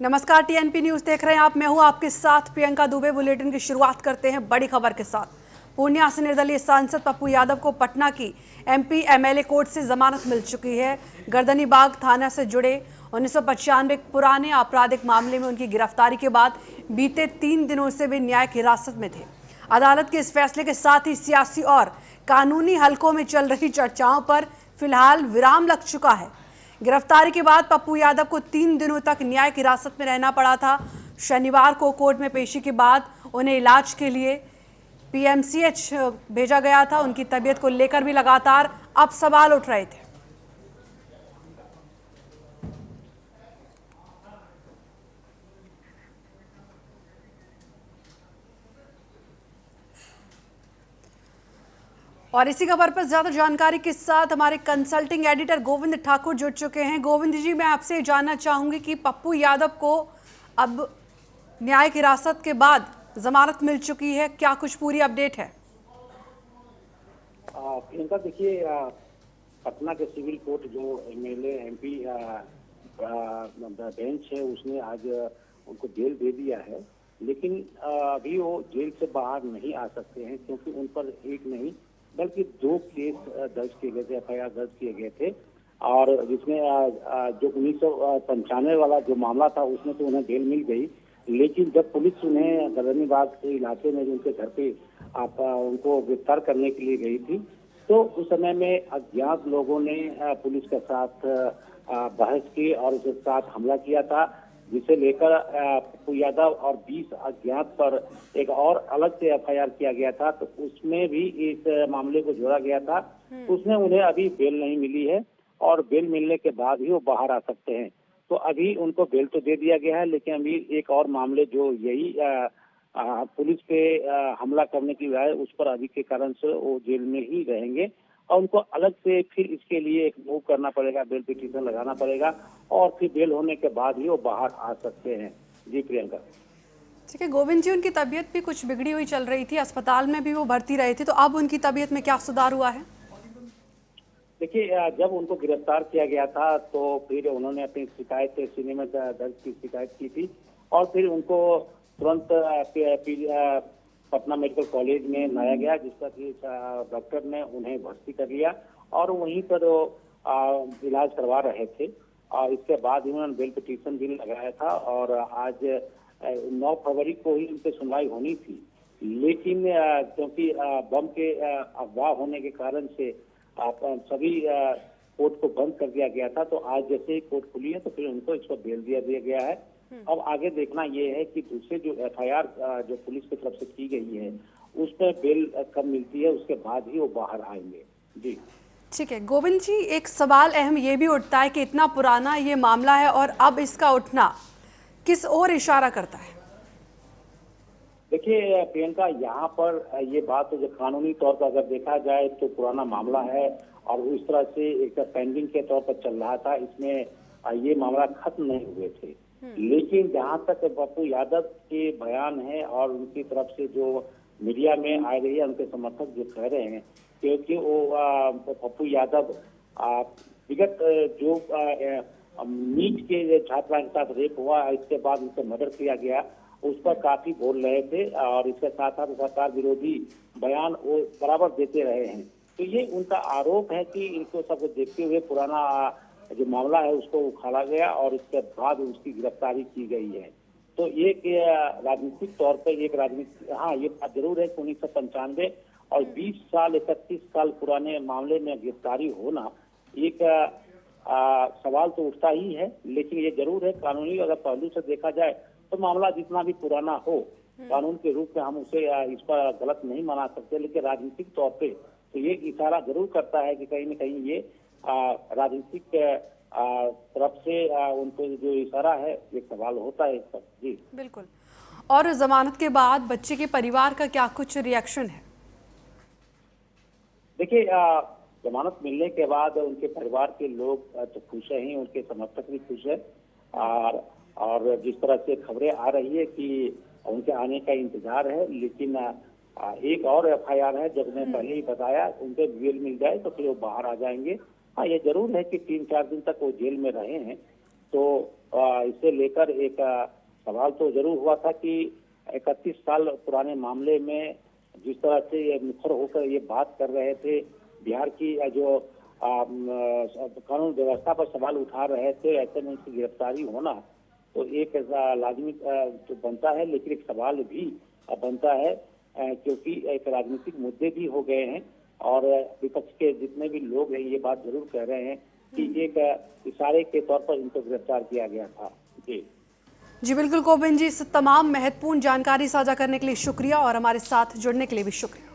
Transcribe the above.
नमस्कार, TNP news देख रहे हैं आप। मैं हूं आपके साथ प्रियंका दुबे। बुलेटिन की शुरुआत करते हैं बड़ी खबर के साथ। पूर्णिया से निर्दलीय सांसद पप्पू यादव को पटना की एमपी एमएलए कोर्ट से जमानत मिल चुकी है। गर्दनीबाग थाना से जुड़े 1995 पुराने आपराधिक मामले में उनकी गिरफ्तारी के बाद बीते 3 दिनों से वे न्यायिक हिरासत में थे। अदालत के इस फैसले के साथ ही सियासी और कानूनी हलकों में चल रही चर्चाओं पर फिलहाल विराम लग चुका है। गिरफ्तारी के बाद पप्पू यादव को 3 दिनों तक न्यायिक हिरासत में रहना पड़ा था। शनिवार को कोर्ट में पेशी के बाद उन्हें इलाज के लिए पीएमसीएच भेजा गया था। उनकी तबीयत को लेकर भी लगातार अब सवाल उठ रहे थे। और इसी खबर पर ज्यादा जानकारी के साथ हमारे कंसल्टिंग एडिटर गोविंद ठाकुर जुड़ चुके हैं। गोविंद जी, मैं आपसे जानना चाहूंगी कि पप्पू यादव को अब न्यायिक हिरासत के बाद जमानत मिल चुकी है, क्या कुछ पूरी अपडेट है? प्रियंका, देखिए, पटना के सिविल कोर्ट जो एमएलए एमपी बेंच है उसने आज उनको जेल दे दिया है, लेकिन अभी वो जेल से बाहर नहीं आ सकते हैं क्योंकि उन पर एक नहीं बल्कि 2 केस दर्ज किए गए थे, एफआईआर दर्ज किए गए थे। और जिसमें जो 1995 वाला जो मामला था उसमें तो उन्हें जेल मिल गई, लेकिन जब पुलिस उन्हें गर्दनीबाग के इलाके में उनके घर पे उनको गिरफ्तार करने के लिए गई थी, तो उस समय में अज्ञात लोगों ने पुलिस के साथ बहस की और उसके साथ हमला किया था, जिसे लेकर पप्पू यादव और 20 अज्ञात पर एक और अलग से एफआईआर किया गया था। तो उसमें भी इस मामले को जोड़ा गया था। उसमें उन्हें अभी बेल नहीं मिली है और बेल मिलने के बाद ही वो बाहर आ सकते हैं। तो अभी उनको बेल तो दे दिया गया है, लेकिन अभी एक और मामले जो यही पुलिस पे हमला करने की है उस पर अभी के कारण से वो जेल में ही रहेंगे और उनको अलग से फिर इसके लिए एक मूव करना पड़ेगा, बेल पिटीशन लगाना पड़ेगा और फिर बेल होने के बाद ही वो बाहर आ सकते हैं। जी प्रियंका। ठीक है गोविंद जी, उनकी तबीयत भी कुछ बिगड़ी हुई चल रही थी, अस्पताल में भी वो भर्ती रहे थे, तो अब उनकी तबीयत में क्या सुधार हुआ है? देखिए, जब उनको गिरफ्तार किया गया था तो फिर उन्होंने अपनी शिकायत सीने में दर्ज की शिकायत की थी और फिर उनको तुरंत पटना मेडिकल कॉलेज में लाया गया, जिसका कि डॉक्टर ने उन्हें भर्ती कर लिया और वहीं पर इलाज करवा रहे थे। और इसके बाद उन्होंने बेल पिटीशन भी लगाया था और आज 9 फरवरी को ही उनकी सुनवाई होनी थी, लेकिन क्योंकि बम के अफवाह होने के कारण से सभी कोर्ट को बंद कर दिया गया था। तो आज जैसे ही कोर्ट खुली है तो फिर उनको इस पर बेल दिया गया है। अब आगे देखना ये है कि दूसरे जो एफआईआर जो पुलिस की तरफ से की गई है उस पर बेल कब मिलती है, उसके बाद ही वो बाहर आएंगे। जी ठीक है गोविंद जी, एक सवाल अहम ये भी उठता है कि इतना पुराना ये मामला है और अब इसका उठना किस ओर इशारा करता है? देखिए प्रियंका, यहाँ पर ये बात जो कानूनी तौर पर अगर देखा जाए तो पुराना मामला है और उस तरह से एक पेंडिंग के तौर पर चल रहा था, इसमें ये मामला खत्म नहीं हुए थे। लेकिन जहाँ तक पप्पू यादव के बयान है और उनकी तरफ से जो मीडिया में आ रही है, उनके समर्थक जो कह रहे हैं क्योंकि वो पप्पू यादव विगत जो नीट के छात्रा के साथ रेप हुआ, इसके बाद उनसे मर्डर किया गया, उस पर काफी बोल रहे थे और इसके साथ साथ सरकार विरोधी बयान वो बराबर देते रहे हैं। तो ये उनका आरोप है कि इनको सब देखते हुए पुराना जो मामला है उसको उखाड़ा गया और इसके बाद उसकी गिरफ्तारी की गई है। तो एक राजनीतिक तौर पर एक राजनीतिक, हाँ ये बात जरूर है कि 1995 और 20 साल 31 साल पुराने मामले में गिरफ्तारी होना एक सवाल तो उठता ही है, लेकिन ये जरूर है कानूनी अगर पहलू से देखा जाए तो मामला जितना भी पुराना हो कानून के रूप में हम उसे इस पर गलत नहीं माना सकते, लेकिन राजनीतिक तौर पे तो ये इशारा जरूर करता है कि कहीं न कहीं ये राजनीतिक तरफ से उनको जो इशारा है एक सवाल होता है इस पर। जी बिल्कुल। और जमानत के बाद बच्चे के परिवार का क्या कुछ रिएक्शन है? देखिए, जमानत मिलने के बाद उनके परिवार के लोग तो खुश हैं, उनके समर्थक भी खुश है और जिस तरह से खबरें आ रही है कि उनके आने का इंतजार है, लेकिन एक और एफआईआर है, जब मैं पहले ही बताया उनके बेल मिल जाए तो फिर वो बाहर आ जाएंगे। हाँ ये जरूर है कि 3-4 दिन तक वो जेल में रहे हैं, तो इसे लेकर एक सवाल तो जरूर हुआ था कि 31 साल पुराने मामले में जिस तरह से ये मुखर होकर ये बात कर रहे थे, बिहार की जो कानून व्यवस्था पर सवाल उठा रहे थे, ऐसे में उनकी गिरफ्तारी होना तो एक लाजमी तो बनता है, लेकिन एक सवाल भी बनता है क्योंकि एक राजनीतिक मुद्दे भी हो गए हैं और विपक्ष के जितने भी लोग हैं ये बात जरूर कह रहे हैं कि एक इशारे के तौर पर इनको गिरफ्तार किया गया था। जी बिल्कुल गोविंद जी, इस तमाम महत्वपूर्ण जानकारी साझा करने के लिए शुक्रिया और हमारे साथ जुड़ने के लिए भी शुक्रिया।